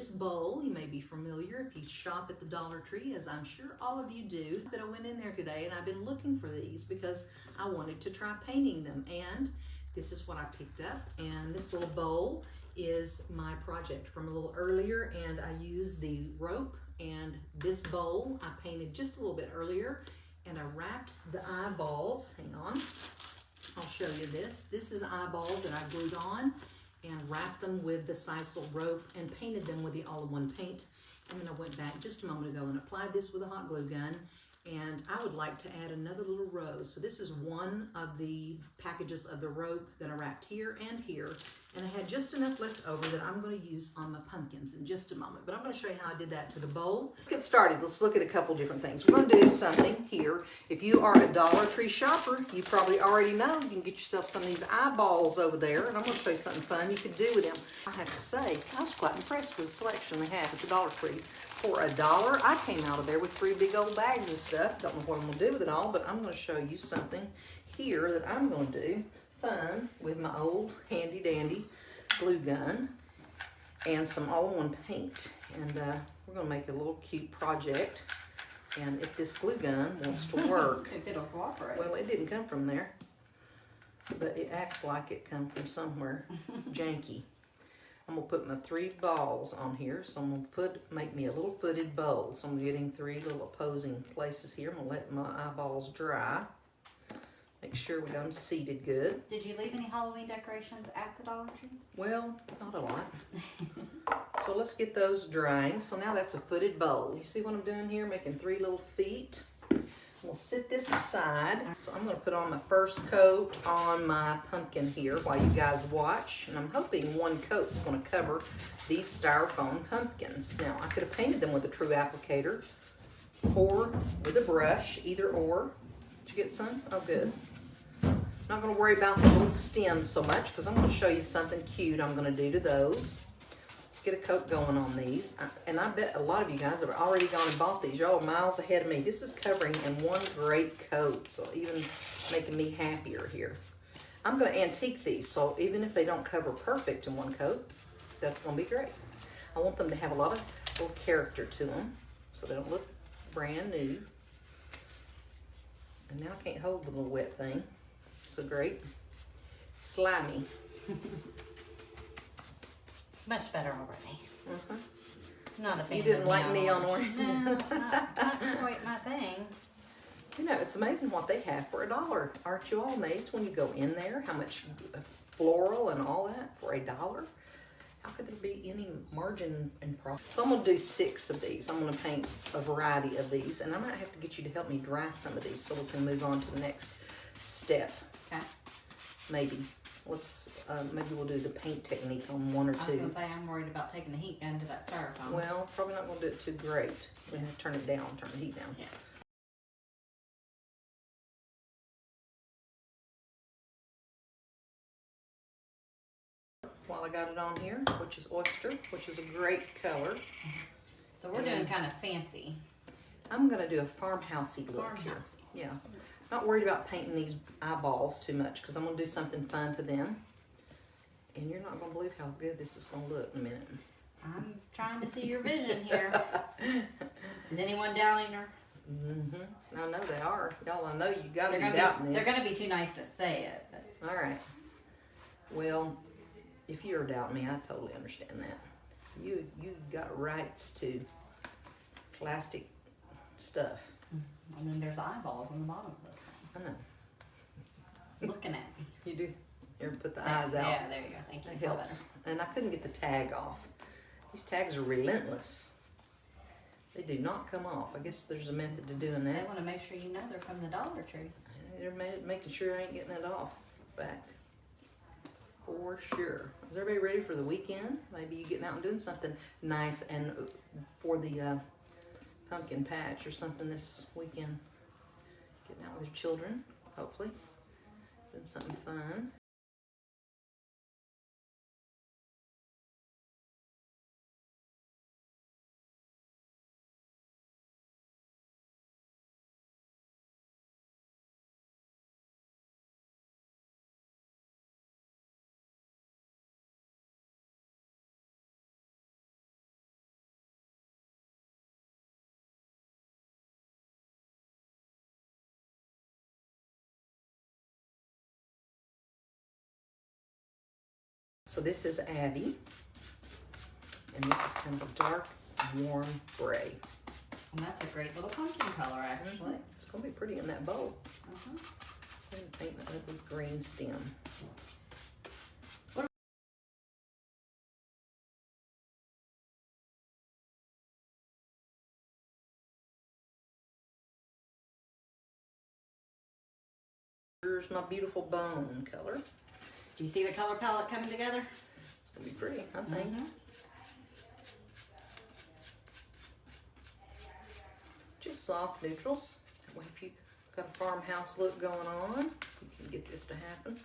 this bowl, you may be familiar if you shop at the Dollar Tree, as I'm sure all of you do. But I went in there today and I've been looking for these because I wanted to try painting them. And this is what I picked up. And this little bowl is my project from a little earlier. And I used the rope and this bowl I painted just a little bit earlier. And I wrapped the eyeballs. Hang on. I'll show you this. This is eyeballs that I glued on and wrapped them with the sisal rope and painted them with the all-in-one paint. And then I went back just a moment ago and applied this with a hot glue gun. And I would like to add another little row. So this is one of the packages of the rope that I wrapped here and here. And I had just enough left over that I'm going to use on my pumpkins in just a moment. But I'm going to show you how I did that to the bowl. Let's get started. Let's look at a couple different things. We're going to do something here. If you are a Dollar Tree shopper, you probably already know you can get yourself some of these eyeballs over there. And I'm going to show you something fun you can do with them. I have to say, I was quite impressed with the selection they have at the Dollar Tree. For $1, I came out of there with 3 big old bags of stuff. Don't know what I'm going to do with it all, but I'm going to show you something here that I'm going to do fun with my old handy dandy glue gun and some all-in-one paint. And we're going to make a little cute project. And if this glue gun wants to work, if it'll cooperate. Well, it didn't come from there, but it acts like it come from somewhere janky. I'm going to put my 3 balls on here, so I'm going to make me a little footed bowl. So I'm getting 3 little opposing places here. I'm going to let my eyeballs dry. Make sure we got them seated good. Did you leave any Halloween decorations at the Dollar Tree? Well, not a lot. So let's get those drying. So now that's a footed bowl. You see what I'm doing here? Making 3 little feet. We'll set this aside. So I'm going to put on my first coat on my pumpkin here while you guys watch. And I'm hoping 1 coat's going to cover these styrofoam pumpkins. Now, I could have painted them with a true applicator or with a brush, either or. Did you get some? Oh, good. Not going to worry about the little stems so much because I'm going to show you something cute I'm going to do to those. Let's get a coat going on these. And I bet a lot of you guys have already gone and bought these. Y'all are miles ahead of me. This is covering in 1 great coat, so even making me happier here. I'm going to antique these, so even if they don't cover perfect in 1 coat, that's going to be great. I want them to have a lot of little character to them, so they don't look brand new. And now I can't hold the little wet thing. So great. Slimy. Much better already. Not a fan. You didn't like neon orange? No, not quite my thing. You know, it's amazing what they have for $1. Aren't you all amazed when you go in there? How much floral and all that for $1? How could there be any margin in profit? So I'm going to do 6 of these. I'm going to paint a variety of these. And I might have to get you to help me dry some of these so we can move on to the next step. Okay. Maybe. Maybe we'll do the paint technique on 1 or 2. I was going to say, I'm worried about taking the heat gun to that styrofoam. Well, probably not going to do it too great. We're going to turn it down, turn the heat down. Yeah. While I got it on here, which is oyster, which is a great color. So we're doing kind of fancy. I'm going to do a farmhousey look here. Yeah. Not worried about painting these eyeballs too much because I'm going to do something fun to them. And you're not going to believe how good this is going to look in a minute. I'm trying to see your vision here. Is anyone doubting her? I know they are. Y'all, I know you got to be doubting this. They're going to be too nice to say it. But. All right. Well, if you're doubting me, I totally understand that. You got rights to plastic stuff. I mean, there's eyeballs on the bottom of this thing. I know. Looking at me. You do. You ever put the eyes out? Yeah, there you go. Thank you. That helps. And I couldn't get the tag off. These tags are relentless. They do not come off. I guess there's a method to doing They that. want to make sure you know they're from the Dollar Tree. They're making sure I ain't getting it off. In fact, for sure. Is everybody ready for the weekend? Maybe you getting out and doing something nice and for the pumpkin patch or something this weekend. Getting out with your children, hopefully. Doing something fun. So this is Abby, and this is kind of a dark, warm gray. And that's a great little pumpkin color, actually. It's gonna be pretty in that bowl. Uh-huh. And paint an ugly green stem. Here's my beautiful bone color. Do you see the color palette coming together? It's gonna be pretty, I think. Mm-hmm. Just soft neutrals. That way if you got a farmhouse look going on, you can get this to happen.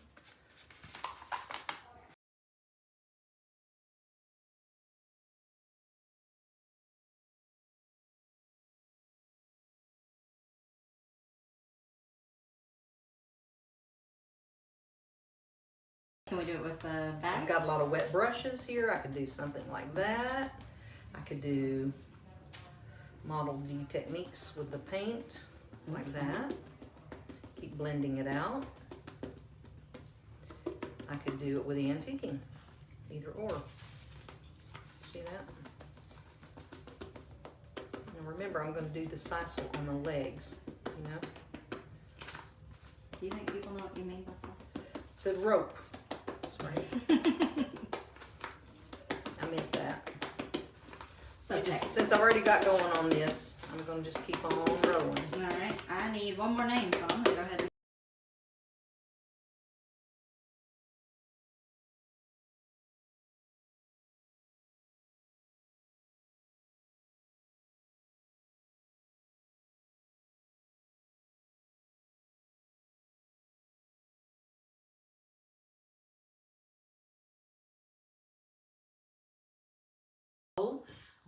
Can we do it with the I've bag? got a lot of wet brushes here. I could do something like that. I could do Model D techniques with the paint, like that. Keep blending it out. I could do it with antiquing, either or. See that? And remember, I'm going to do the sisal on the legs, you know? Do you think people know what you mean by this? The rope. Sorry. I meant that. So Since I've already got going on this, I'm going to just keep on rolling. all right, I need one more name, so I'm gonna go ahead and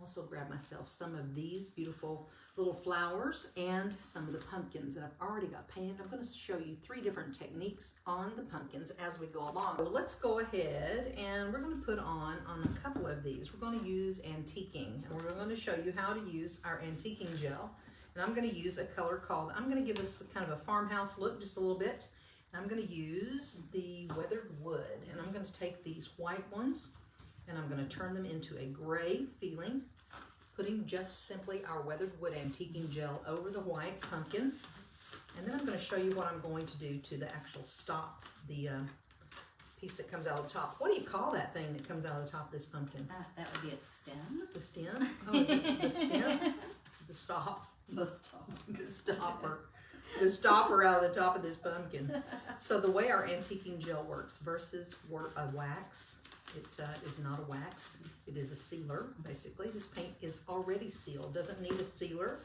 Also grab myself some of these beautiful little flowers and some of the pumpkins that I've already got painted. I'm going to show you 3 different techniques on the pumpkins as we go along. So let's go ahead and we're going to put on a couple of these. We're going to use antiquing, and we're going to show you how to use our antiquing gel. And I'm going to use a color called, I'm going to give this kind of a farmhouse look just a little bit. And I'm going to use the weathered wood, and I'm going to take these white ones and I'm going to turn them into a gray feeling, putting just simply our weathered wood antiquing gel over the white pumpkin. And then I'm going to show you what I'm going to do to the actual stop, the piece that comes out of the top. What do you call that thing that comes out of the top of this pumpkin? that would be a stem. The stem? Oh, is it the stem? The stop. The stop. The stopper. The stopper out of the top of this pumpkin. So the way our antiquing gel works versus a wax, it is not a wax, it is a sealer, basically. This paint is already sealed, doesn't need a sealer.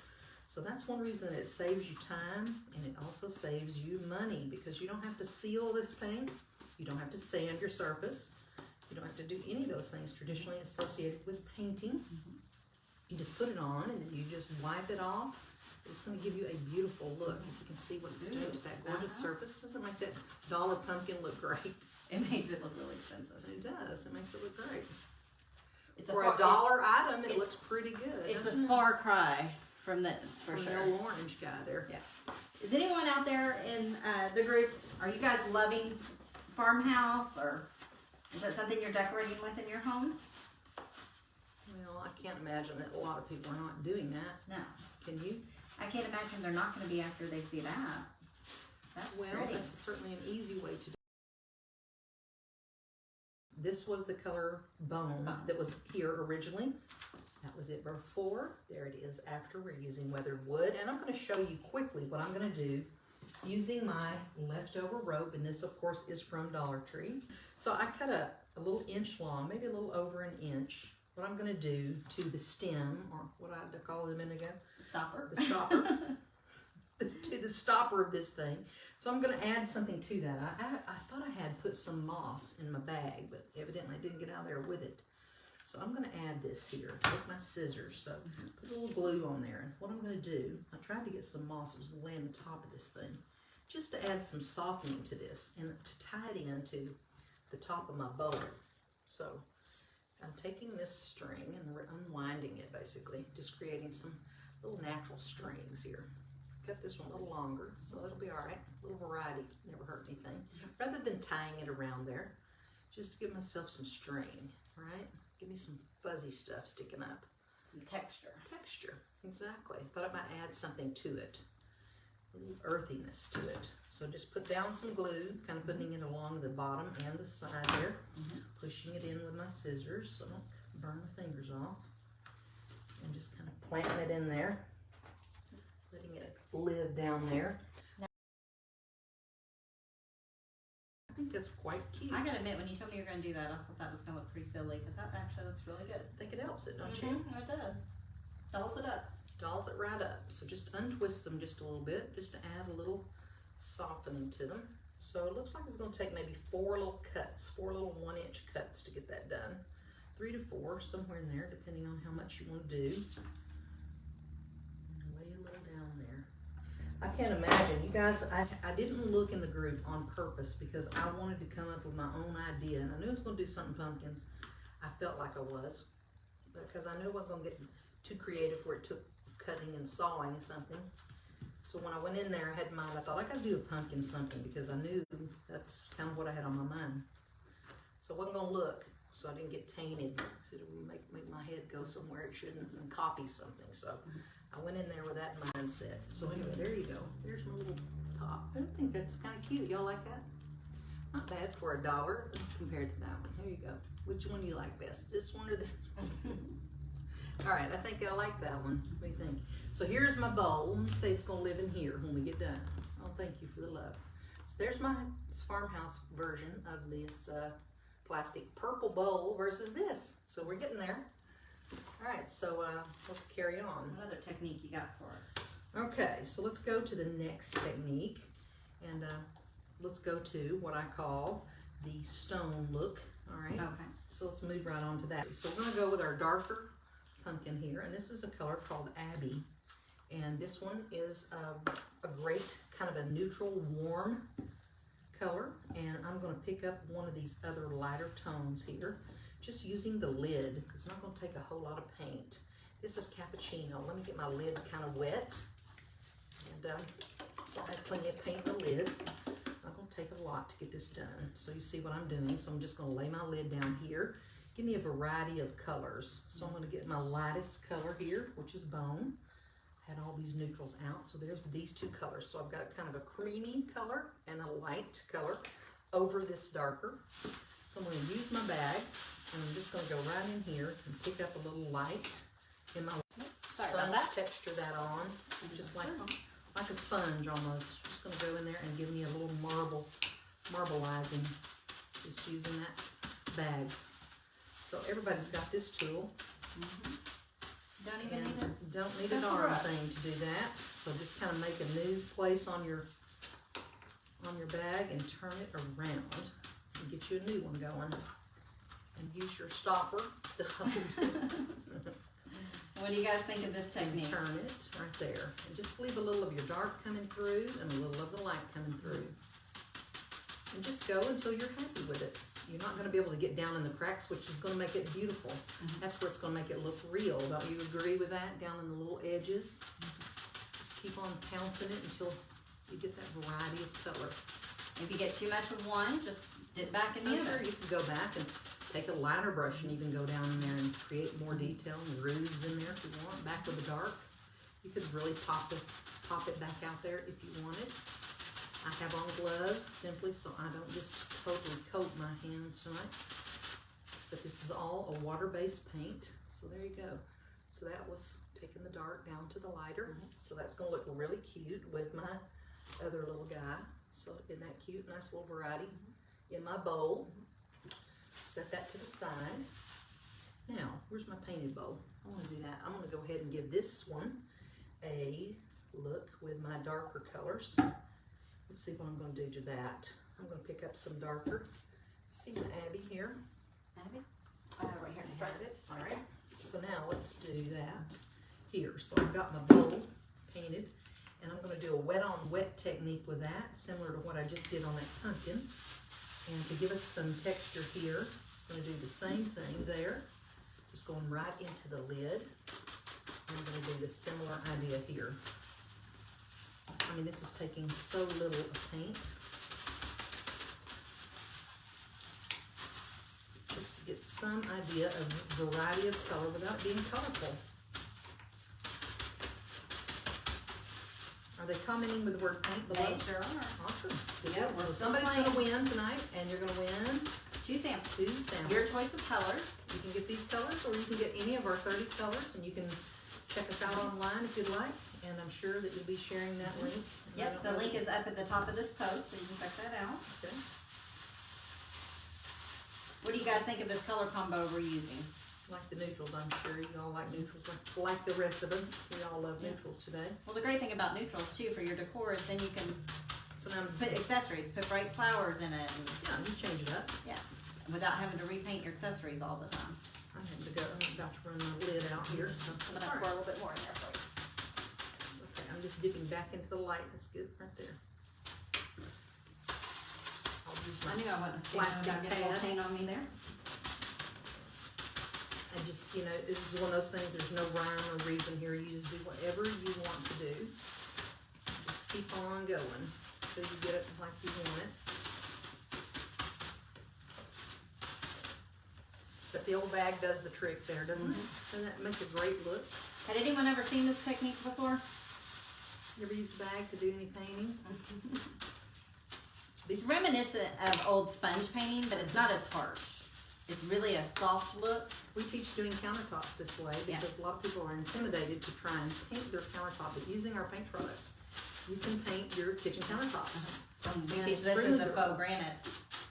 So that's one reason it saves you time, and it also saves you money, because you don't have to seal this paint, you don't have to sand your surface, you don't have to do any of those things traditionally associated with painting. You just put it on, and then you just wipe it off. It's going to give you a beautiful look. If you can see what it's doing to that gorgeous surface, doesn't it make that dollar pumpkin look great? It makes it look really expensive. It does. It makes it look great. It's For a dollar item, it looks pretty good. It's a doesn't it? far cry from this, for From sure. the old orange guy there. Yeah. Is anyone out there in the group, are you guys loving farmhouse, or is that something you're decorating with in your home? Well, I can't imagine that a lot of people are not doing that. No. Can you? I can't imagine they're not going to be after they see that. That's Well, pretty. that's certainly an easy way to do it. This was the color bone that was here originally. That was it before. There it is after. We're using weathered wood. And I'm going to show you quickly what I'm going to do using my leftover rope. And this, of course, is from Dollar Tree. So I cut a little inch long, maybe a little over an inch. What I'm going to do to the stem, or what I had to call it a minute ago. Stopper. The stopper. To the stopper of this thing. So I'm going to add something to that. I thought I had put some moss in my bag, but evidently I didn't get out of there with it. So I'm going to add this here with my scissors. So put a little glue on there. And what I'm going to do, I tried to get some moss that was going to lay on the top of this thing, just to add some softening to this and to tie it into the top of my bowl. So I'm taking this string and unwinding it, basically, just creating some little natural strings here. Cut this one a little longer, so it'll be all right. A little variety, never hurt anything. Rather than tying it around there, just to give myself some strain, right? Give me some fuzzy stuff sticking up. Some texture. Texture, exactly. Thought it might add something to it. A little earthiness to it. So just put down some glue, kind of putting it along the bottom and the side there. Pushing it in with my scissors so I don't burn my fingers off. And just kind of planting it in there. Letting it live down there. I think that's quite cute. I gotta admit, when you told me you were gonna do that, I thought that was gonna look pretty silly, but that actually looks really good. I think it helps it, don't you? It does. Dolls it up. Dolls it right up. So just untwist them just a little bit, just to add a little softening to them. So it looks like it's gonna take maybe 4 little cuts, 4 little 1-inch cuts to get that done. 3 to 4, somewhere in there, depending on how much you want to do. And lay a little down there. I can't imagine, you guys, I didn't look in the group on purpose because I wanted to come up with my own idea, and I knew I was going to do something pumpkins. I felt like I was, because I knew I wasn't going to get too creative where it took cutting and sawing something. So when I went in there, I had in mind, I thought I got to do a pumpkin something because I knew that's kind of what I had on my mind. So I wasn't going to look, so I didn't get tainted. So it would make my head go somewhere it shouldn't and copy something. So I went in there with that mindset. So anyway, there you go. There's my little top. I think that's kind of cute. Y'all like that? Not bad for $1 compared to that one. There you go. Which one do you like best? This one or this one? All right, I think I like that one. What do you think? So here's my bowl. Let's say it's gonna live in here when we get done. Oh, thank you for the love. So there's my farmhouse version of this plastic purple bowl versus this. So we're getting there. All right, so let's carry on. What other technique you got for us? Okay, so let's go to the next technique. And let's go to what I call the stone look. All right, Okay. so let's move right on to that. So we're gonna go with our darker pumpkin here, and this is a color called Abbey. And this one is a great kind of a neutral, warm color. And I'm gonna pick up one of these other lighter tones here, just using the lid. It's not gonna take a whole lot of paint. This is cappuccino. Let me get my lid kind of wet. And so I have plenty of paint in the lid. It's not gonna take a lot to get this done. So you see what I'm doing. So I'm just gonna lay my lid down here. Give me a variety of colors. So I'm gonna get my lightest color here, which is bone. Had all these neutrals out, so there's these 2 colors. So I've got kind of a creamy color and a light color over this darker. So I'm gonna use my bag, and I'm just gonna go right in here and pick up a little light in my Sorry about that. texture that on, just like a sponge almost. Just gonna go in there and give me a little marbleizing, just using that bag. So everybody's got this tool. Don't even need it. Don't need an arm thing to do that. So just kind of make a new place on your bag and turn it around and get you a new one going. And use your stopper to hold it. What do you guys think of this technique? Turn it right there. And just leave a little of your dark coming through and a little of the light coming through. And just go until you're happy with it. You're not going to be able to get down in the cracks, which is going to make it beautiful. That's what's going to make it look real. Don't you agree with that? Down in the little edges. Just keep on pouncing it until you get that variety of color. If you get too much of one, just dip back in the Sure, other. you can go back and take a liner brush and even go down in there and create more detail and grooves in there if you want. Back with the dark. You could really pop it back out there if you wanted. I have on gloves simply so I don't just totally coat my hands tonight. But this is all a water-based paint. So there you go. So that was taking the dark down to the lighter. So that's going to look really cute with my other little guy. So isn't that cute? Nice little variety in my bowl. Set that to the side. Now, where's my painted bowl? I want to do that. I'm going to go ahead and give this one a look with my darker colors. Let's see what I'm going to do to that. I'm going to pick up some darker. See my Abbey here? Abby? Right here in front of it. All right. So now let's do that here. So I've got my bowl painted, and I'm going to do a wet on wet technique with that, similar to what I just did on that pumpkin. And to give us some texture here, I'm going to do the same thing there. Just going right into the lid. I'm going to do the similar idea here. I mean, this is taking so little of paint. to get some idea of variety of color without being colorful. Are they commenting with the word paint below? They sure are. Awesome. Yeah, So we're somebody's playing. going to win tonight, and you're going to win 2 samples. 2 samples. Your choice of color. You can get these colors, or you can get any of our 30 colors, and you can check us out online if you'd like. And I'm sure that you'll be sharing that link. Yep, the link is up at the top of this post, so you can check that out. Okay. What do you guys think of this color combo we're using? Like the neutrals, I'm sure you all like neutrals, like the rest of us. We all love neutrals today. Well, the great thing about neutrals too for your decor is then you can So now, put accessories, put bright flowers in it, and yeah, you change it up. yeah, without having to repaint your accessories all the time. I'm about to run my lid out here, so I'm gonna pour a little bit more in there for you. it's okay. I'm just dipping back into the light. That's good, right there. I'll use I knew I wasn't Plastic gonna get a little pad. paint on me there. And just, you know, this is one of those things, there's no rhyme or reason here. You just do whatever you want to do. Just keep on going till you get it like you want it. But the old bag does the trick there, doesn't it? Doesn't that make a great look? Had anyone ever seen this technique before? You ever used a bag to do any painting? It's reminiscent of old sponge painting, but it's not as harsh. It's really a soft look. We teach doing countertops this way because a lot of people are intimidated to try and paint their countertop, but using our paint products, you can paint your kitchen countertops. And we And teach it's this as really a good. faux granite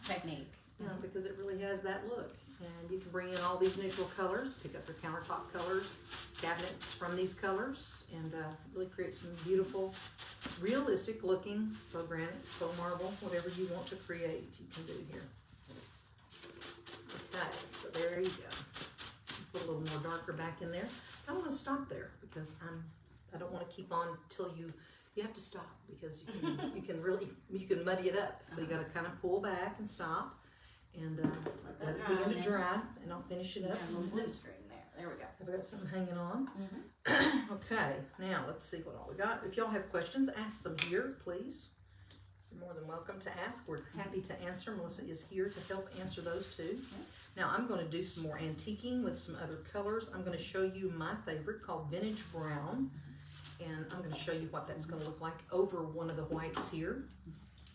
technique. You know, because it really has that look. And you can bring in all these neutral colors, pick up your countertop colors, cabinets from these colors, and really create some beautiful, realistic looking faux granites, faux marble, whatever you want to create, you can do here. Okay, so there you go. Put a little more darker back in there. I want to stop there because I don't want to keep on till you have to stop because you can muddy it up. So you got to kind of pull back and stop and let it begin to dry, and I'll finish it up. A little blue string there. There we go. I've got something hanging on. Okay, now let's see what all we got. If y'all have questions, ask them here, please. You're more than welcome to ask. We're happy to answer. Melissa is here to help answer those too. Now I'm going to do some more antiquing with some other colors. I'm going to show you my favorite called Vintage Brown, and I'm going to show you what that's going to look like over one of the whites here.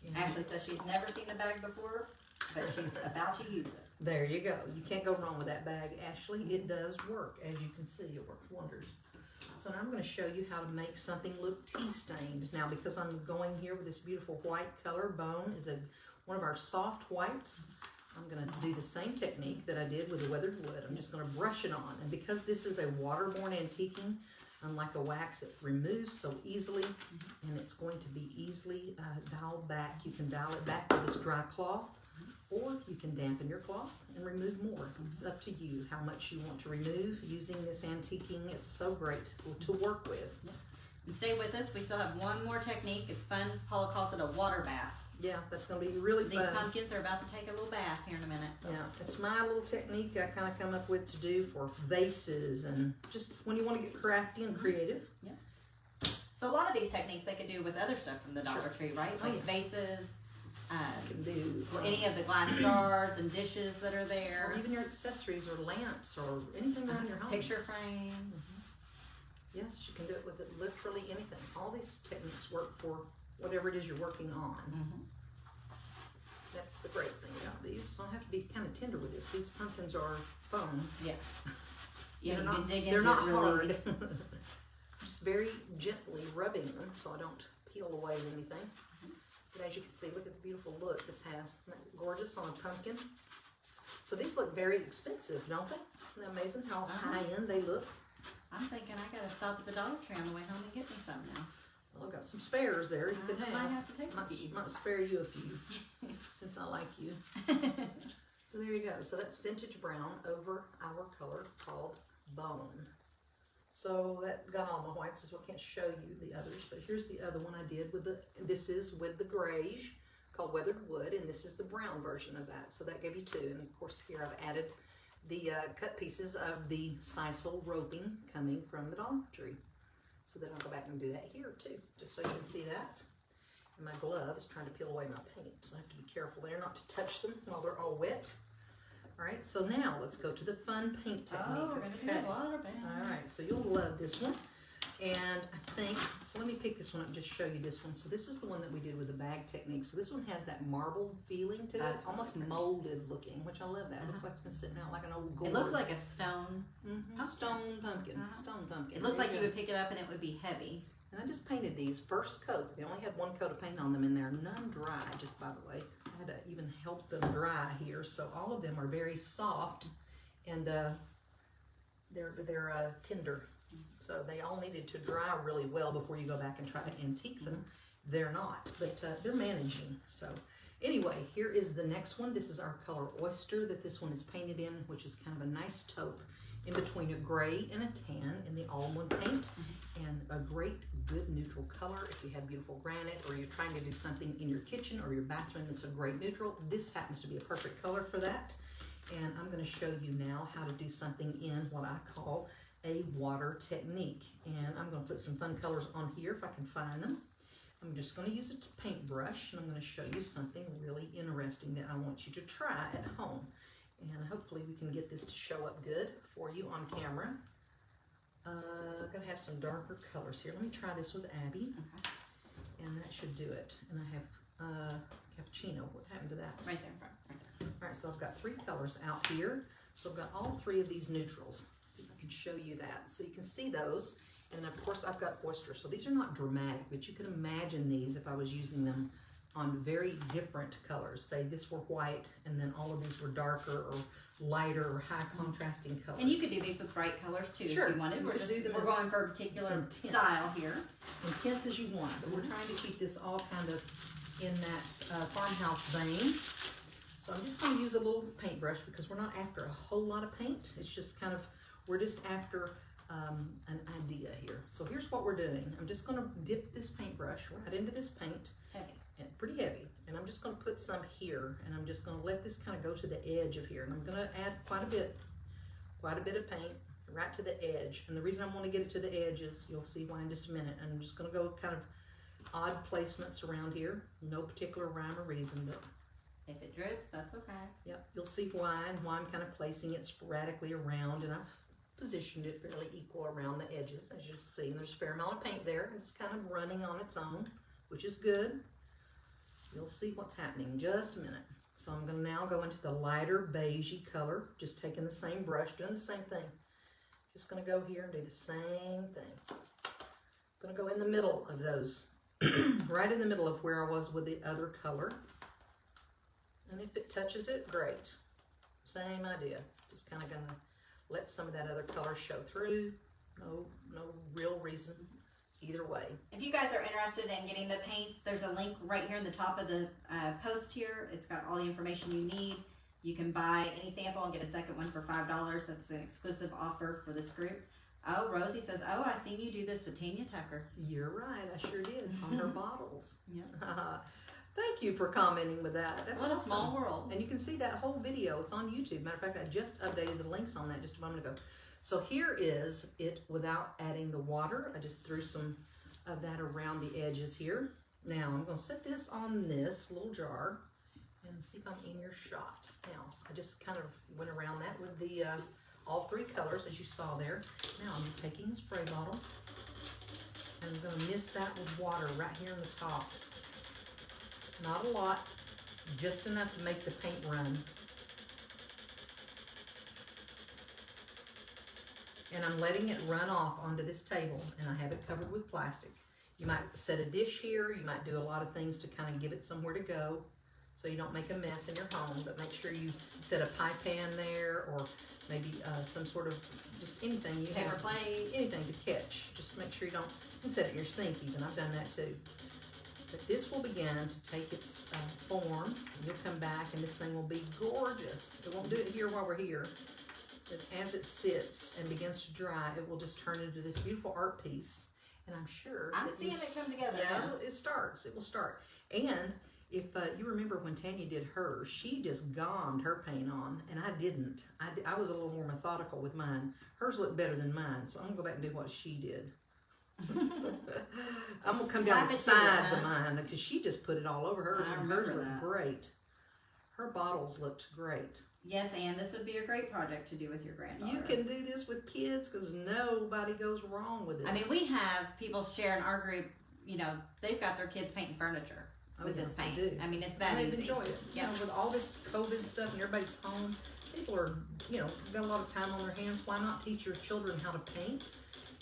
And Ashley says she's never seen the bag before, but she's about to use it. there you go. You can't go wrong with that bag, Ashley. It does work. As you can see, it works wonders. So now I'm going to show you how to make something look tea-stained. Now, because I'm going here with this beautiful white color, Bone is one of our soft whites. I'm going to do the same technique that I did with the weathered wood. I'm just going to brush it on. And because this is a waterborne antiquing, unlike a wax, it removes so easily, and it's going to be easily dialed back. You can dial it back with this dry cloth, or you can dampen your cloth and remove more. It's up to you how much you want to remove using this antiquing. It's so great to work with. And stay with us. We still have one more technique. It's fun. Paula calls it a water bath. Yeah, that's going to be really fun. These pumpkins are about to take a little bath here in a minute. So. Yeah, it's my little technique I kind of come up with to do for vases and just when you want to get crafty and creative. Yeah. So a lot of these techniques they could do with other stuff from the Dollar Tree, right? Oh, Like yeah. vases, You can do any of the glass jars and dishes that are there, or even your accessories or lamps or anything around your home. picture frames. Yes, you can do it with literally anything. All these techniques work for whatever it is you're working on. That's the great thing about these. So I have to be kind of tender with this. These pumpkins are foam. Yeah. Yeah, They're you not, can dig into they're not it really hard. easy. Just very gently rubbing them so I don't peel away anything. But as you can see, look at the beautiful look this has. Isn't that gorgeous on a pumpkin? So these look very expensive, don't they? Isn't that amazing how high-end they look? I'm thinking I gotta stop at the Dollar Tree on the way home and get me some now. Well, I've got some spares there you can I might have to take a few. Might spare you a few since I like you. So there you go. So that's Vintage Brown over our color called Bone. So that got all my whites, so I can't show you the others, but here's the other one I did with this is with the grayish called Weathered Wood, and this is the brown version of that. So that gave you two, and of course here I've added the cut pieces of the sisal roping coming from the Dollar Tree. So then I'll go back and do that here too, just so you can see that. And my glove is trying to peel away my paint, so I have to be careful there not to touch them while they're all wet. All right, so now let's go to the fun paint technique. Oh, we're going to do Okay. a water paint. All right, so you'll love this one. And I think, so let me pick this one up and just show you this one. So this is the one that we did with the bag technique. So this one has that marble feeling to it, That's almost really molded looking, which I love that. It looks like it's been sitting out like an old gourd. It looks like a stone. Stone pumpkin, stone pumpkin. It looks There like you you go. would pick it up and it would be heavy. And I just painted these first coat. They only had one coat of paint on them, and they're none dry, just by the way. I had to even help them dry here. So all of them are very soft, and they're tender. So they all needed to dry really well before you go back and try to antique them. They're not, but they're managing. So anyway, here is the next one. This is our color Oyster that this one is painted in, which is kind of a nice taupe in between a gray and a tan in the all-in-one paint, and a great, good neutral color. If you have beautiful granite or you're trying to do something in your kitchen or your bathroom that's a great neutral, this happens to be a perfect color for that. And I'm going to show you now how to do something in what I call a water technique. And I'm going to put some fun colors on here if I can find them. I'm just going to use a paintbrush, and I'm going to show you something really interesting that I want you to try at home. And hopefully we can get this to show up good for you on camera. I'm going to have some darker colors here. Let me try this with Abby. Okay. And that should do it. And I have cappuccino. What happened to that? Right there, right there. All right, so I've got 3 colors out here. So I've got all 3 of these neutrals. Let's see if I can show you that. So you can see those. And of course I've got Oyster. So these are not dramatic, but you can imagine these if I was using them on very different colors. Say this were white, and then all of these were darker or lighter or high contrasting colors. And you could do these with bright colors too, Sure. if you wanted. You We're could just do them we're as going for a particular intense. style here. Intense as you want, but we're trying to keep this all kind of in that farmhouse vein. So I'm just going to use a little paintbrush because we're not after a whole lot of paint. It's just kind of, we're just after an idea here. So here's what we're doing. I'm just going to dip this paintbrush right into this paint. Heavy. And pretty heavy. And I'm just going to put some here, and I'm just going to let this kind of go to the edge of here. And I'm going to add quite a bit of paint right to the edge. And the reason I want to get it to the edge is, you'll see why in just a minute. And I'm just going to go kind of odd placements around here. No particular rhyme or reason, but If it drips, that's okay. yep, you'll see why and why I'm kind of placing it sporadically around, and I've positioned it fairly equal around the edges, as you see. And there's a fair amount of paint there. It's kind of running on its own, which is good. You'll see what's happening in just a minute. So I'm going to now go into the lighter beigey color, just taking the same brush, doing the same thing. Just going to go here and do the same thing. I'm going to go in the middle of those, right in the middle of where I was with the other color. And if it touches it, great. Same idea. Just kind of going to let some of that other color show through. No real reason either way. If you guys are interested in getting the paints, there's a link right here in the top of the post here. It's got all the information you need. You can buy any sample and get a second one for $5. That's an exclusive offer for this group. Oh, Rosie says, oh, I seen you do this with Tanya Tucker. You're right, I sure did, on her bottles. Yeah. Thank you for commenting with that. That's What awesome. a small world. And you can see that whole video. It's on YouTube. Matter of fact, I just updated the links on that just a moment ago. So here is it without adding the water. I just threw some of that around the edges here. Now I'm going to set this on this little jar and see if I'm in your shot. Now I just kind of went around that with the all 3 colors as you saw there. Now I'm taking a spray bottle and I'm going to mist that with water right here on the top. Not a lot, just enough to make the paint run. And I'm letting it run off onto this table, and I have it covered with plastic. You might set a dish here, you might do a lot of things to kind of give it somewhere to go so you don't make a mess in your home, but make sure you set a pie pan there, or maybe some sort of, just anything you Paper have. plate. Anything to catch. Just make sure you don't, you can set it in your sink even, I've done that too. But this will begin to take its form, and you'll come back and this thing will be gorgeous. It won't do it here while we're here. But as it sits and begins to dry, it will just turn into this beautiful art piece. And I'm sure I'm that seeing it come together Yeah, now. it will start. And if you remember when Tanya did hers, she just gommed her paint on, and I didn't. I was a little more methodical with mine. Hers looked better than mine, so I'm going to go back and do what she did. I'm going to come down the sides of mine because she just put it all over hers, and hers looked great. Her bottles looked great. Yes, and this would be a great project to do with your granddaughter. You can do this with kids because nobody goes wrong with this. I mean, we have people share in our group, you know, they've got their kids painting furniture with this paint. They do. I mean, it's that and they've easy. enjoyed it. Yeah. You know, with all this COVID stuff and everybody's home, people are, you know, got a lot of time on their hands. Why not teach your children how to paint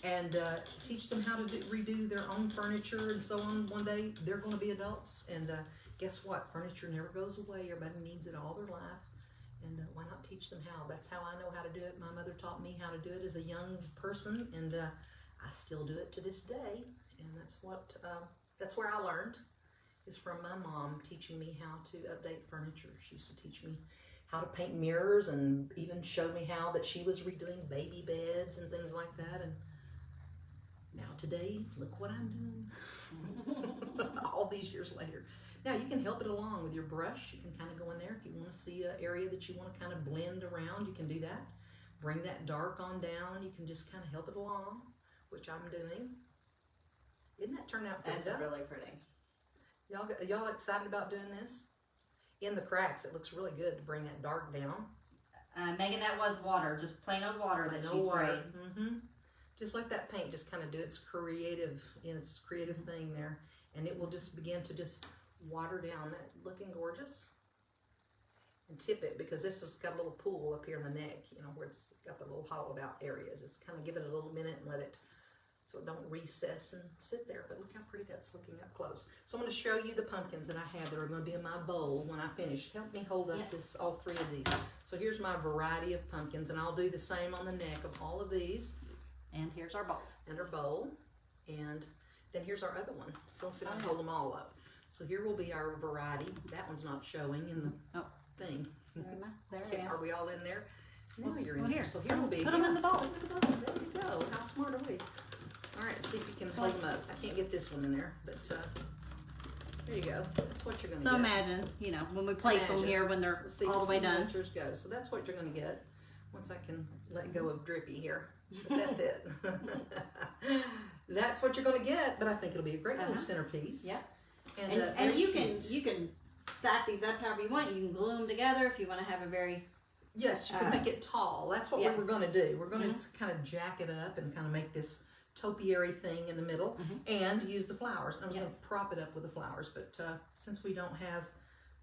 and teach them how to redo their own furniture and so on? One day they're going to be adults, and guess what? Furniture never goes away. Everybody needs it all their life. And why not teach them how? That's how I know how to do it. My mother taught me how to do it as a young person, and I still do it to this day. And that's where I learned, is from my mom teaching me how to update furniture. She used to teach me how to paint mirrors and even showed me how that she was redoing baby beds and things like that. And now today, look what I'm doing all these years later. Now you can help it along with your brush. You can kind of go in there if you want to see an area that you want to kind of blend around. You can do that. Bring that dark on down. You can just kind of help it along, which I'm doing. Isn't that turned out pretty good? That's really pretty. Y'all excited about doing this? In the cracks, it looks really good to bring that dark down. Megan, that was water, just plain old water that she sprayed. Just like that paint, just kind of do its creative thing there, and it will just begin to just water down that looking gorgeous. And tip it, because this has got a little pool up here in the neck, you know, where it's got the little hollowed out areas. Just kind of give it a little minute and let it, so it don't recess and sit there. But look how pretty that's looking up close. So I'm going to show you the pumpkins that I have that are going to be in my bowl when I finish. Help me hold up all three of these. So here's my variety of pumpkins, and I'll do the same on the neck of all of these. And here's our bowl. And our bowl. And then here's our other one. So let's see if I can hold them all up. So here will be our variety. That one's not showing in the thing. There it is. Are we all in there? Now you're in well, there. here. So here will be. Put them in the bowl. There you go. How smart are we? All right, see if you can hold them up. I can't get this one in there, but there you go. That's what you're going to get. So imagine, you know, when we place them here when they're all the way done. Let yours go. So that's what you're going to get once I can let go of Drippy here. But that's it. That's what you're going to get, but I think it'll be a great little centerpiece. Yeah. And you can stack these up however you want. You can glue them together if you want to have a very... Yes, you can make it tall. That's what we were going to do. We're going to kind of jack it up and kind of make this topiary thing in the middle and use the flowers. I was going to prop it up with the flowers, but since we don't have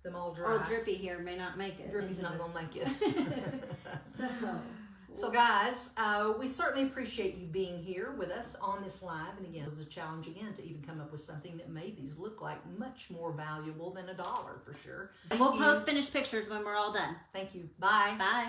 them all dry... Oh, Drippy here may not make it. Drippy's not going to make it. So guys, we certainly appreciate you being here with us on this live. And again, it was a challenge again to even come up with something that made these look like much more valuable than $1 for sure. And we'll post finished pictures when we're all done. Thank you. Bye. Bye.